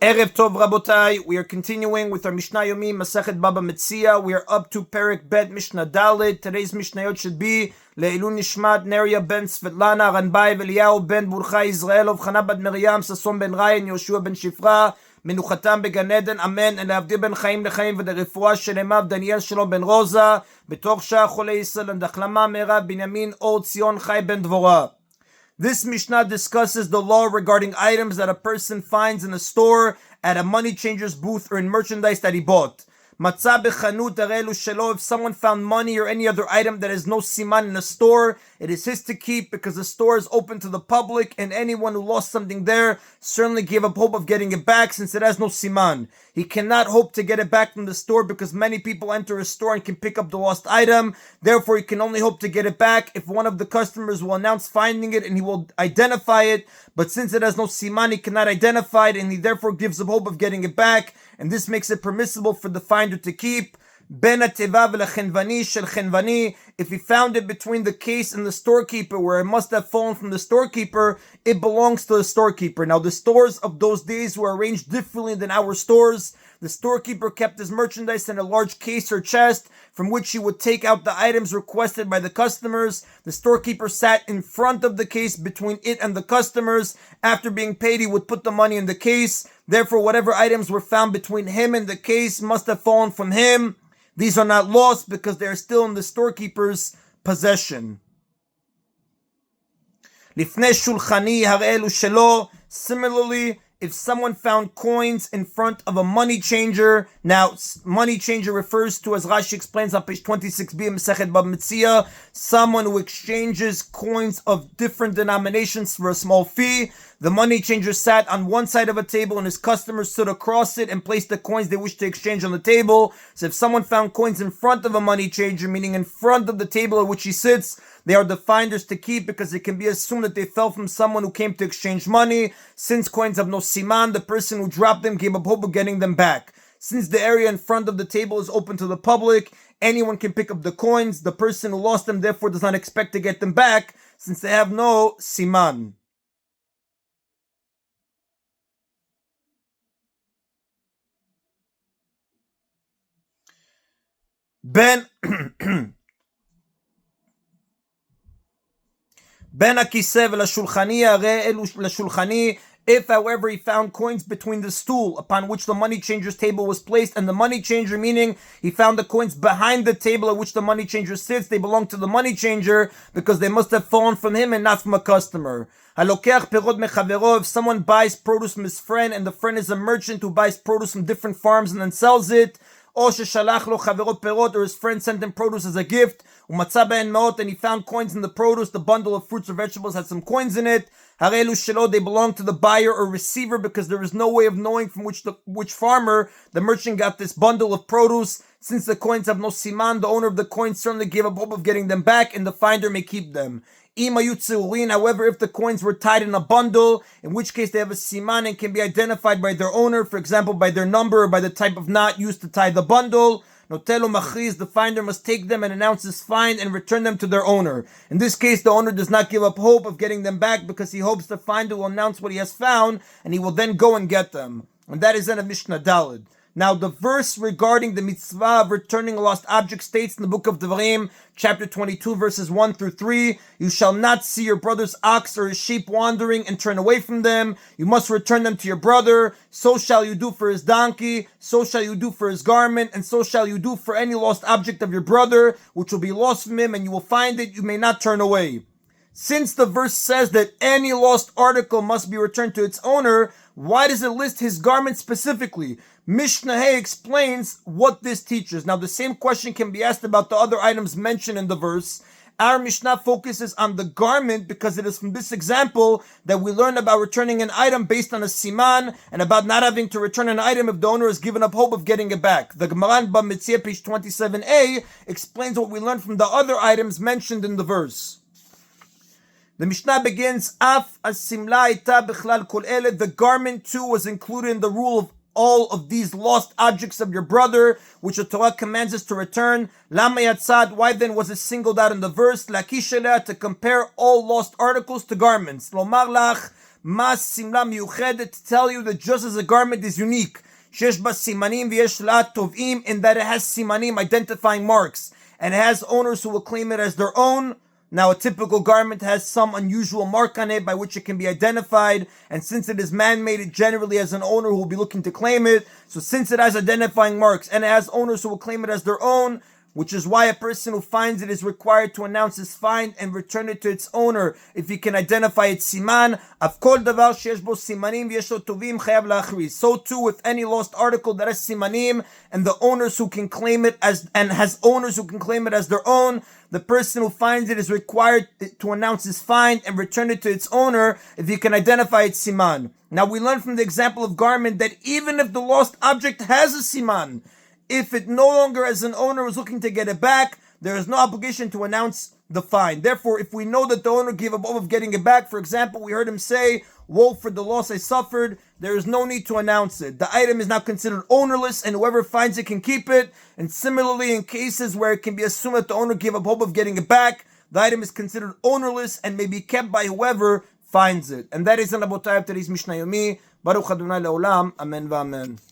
Erev Tov Rabotai, we are continuing with our Mishna Yomi, Masechet Bava Metzia. We are up to Perek Bet Mishna Dalet. Today's Mishnayot should be Le'ilun Nishmat Neria ben Svetlana Ranbai Veliyahu ben Burcha Israel Chana Bad Miriam Sason ben Ryan Yoshua ben Shifra Menuchatam beGan Eden Amen and Le'avdil ben Chaim Lechaim v'derefua shelema Daniel Shalom ben Rosa B'toch Shah Cholei Yisrael and Achlama Meira Binyamin Or Tzion Chai ben Dvorah. This Mishnah discusses the law regarding items that a person finds in a store, at a money changer's booth, or in merchandise that he bought. Matzah bechanut arelu shelo. If someone found money or any other item that has no siman in a store, it is his to keep because the store is open to the public, and anyone who lost something there certainly gave up hope of getting it back since it has no siman. He cannot hope to get it back from the store because many people enter a store and can pick up the lost item. Therefore, he can only hope to get it back if one of the customers will announce finding it and he will identify it. But since it has no siman, he cannot identify it, and he therefore gives up hope of getting it back. And this makes it permissible for the finder to keep. Ben ateva v'lechenvani shel chenvani. If he found it between the case and the storekeeper, where it must have fallen from the storekeeper, it belongs to the storekeeper. Now, the stores of those days were arranged differently than our stores. The storekeeper kept his merchandise in a large case or chest from which he would take out the items requested by the customers. The storekeeper sat in front of the case between it and the customers. After being paid, he would put the money in the case. Therefore, whatever items were found between him and the case must have fallen from him. These are not lost because they are still in the storekeeper's possession. Lifnei shulchani harelu shelo. Similarly, if someone found coins in front of a money changer, now money changer refers to, as Rashi explains on page 26b in Masechet Bava Metzia, someone who exchanges coins of different denominations for a small fee. The money changer sat on one side of a table and his customers stood across it and placed the coins they wished to exchange on the table. So if someone found coins in front of a money changer, meaning in front of the table at which he sits, they are the finders to keep because it can be assumed that they fell from someone who came to exchange money. Since coins have no siman, the person who dropped them gave up hope of getting them back. Since the area in front of the table is open to the public, anyone can pick up the coins. The person who lost them therefore does not expect to get them back since they have no siman. Ben הכיסא ולשולחני הרי אלו לשולחני. If, however, he found coins between the stool upon which the money changer's table was placed and the money changer, meaning he found the coins behind the table at which the money changer sits, they belong to the money changer because they must have fallen from him and not from a customer. הלוקח פירות מחברו. If someone buys produce from his friend and the friend is a merchant who buys produce from different farms and then sells it, or ששלח לו חברו פירות, or his friend sent him produce as a gift, ומצא בהן מעות, and he found coins in the produce, the bundle of fruits or vegetables had some coins in it, הרי אלו שלו, they belong to the buyer or receiver because there is no way of knowing from which farmer the merchant got this bundle of produce. Since the coins have no siman, the owner of the coins certainly gave up hope of getting them back, and the finder may keep them. However, if the coins were tied in a bundle, in which case they have a siman and can be identified by their owner, for example by their number or by the type of knot used to tie the bundle, Notelo Machriz, the finder must take them and announce his find and return them to their owner. In this case, the owner does not give up hope of getting them back because he hopes the finder will announce what he has found and he will then go and get them. And that is in a Mishnah Daled. Now, the verse regarding the mitzvah of returning a lost object states in the book of Devarim, chapter 22, verses 1 through 3, you shall not see your brother's ox or his sheep wandering and turn away from them. You must return them to your brother. So shall you do for his donkey, so shall you do for his garment, and so shall you do for any lost object of your brother, which will be lost from him, and you will find it. You may not turn away. Since the verse says that any lost article must be returned to its owner, why does it list his garment specifically? Mishnah explains what this teaches. Now, the same question can be asked about the other items mentioned in the verse. Our Mishnah focuses on the garment because it is from this example that we learn about returning an item based on a siman and about not having to return an item if the owner has given up hope of getting it back. The Gemara in Bava Metzia, page 27a, explains what we learned from the other items mentioned in the verse. The Mishnah begins, Af as-simla ita bichlal kol ele. The garment too was included in the rule of all of these lost objects of your brother, which the Torah commands us to return. Lama yatzad, why then was it singled out in the verse? Lakish eleh, to compare all lost articles to garments. Lomar lach, Mas simla miyuchedet, to tell you that just as a garment is unique, shesh ba simanim v'yesh la tovim, in that it has simanim, identifying marks, and it has owners who will claim it as their own. Now, a typical garment has some unusual mark on it by which it can be identified, and since it is man-made, it generally has an owner who will be looking to claim it. So since it has identifying marks and it has owners who will claim it as their own, which is why a person who finds it is required to announce his find and return it to its owner if he can identify its siman. So too with any lost article that has simanim and the owners who can claim it as their own, the person who finds it is required to announce his find and return it to its owner if he can identify its siman. Now we learn from the example of garment that even if the lost object has a siman, if it no longer has an owner who's looking to get it back, there is no obligation to announce the fine. Therefore, if we know that the owner gave up hope of getting it back, for example, we heard him say, woe for the loss I suffered, there is no need to announce it. The item is now considered ownerless, and whoever finds it can keep it. And similarly, in cases where it can be assumed that the owner gave up hope of getting it back, the item is considered ownerless and may be kept by whoever finds it. And that is an Abotai of today's Mishna Yomi. Baruch Adonai Le'olam. Amen v'amen.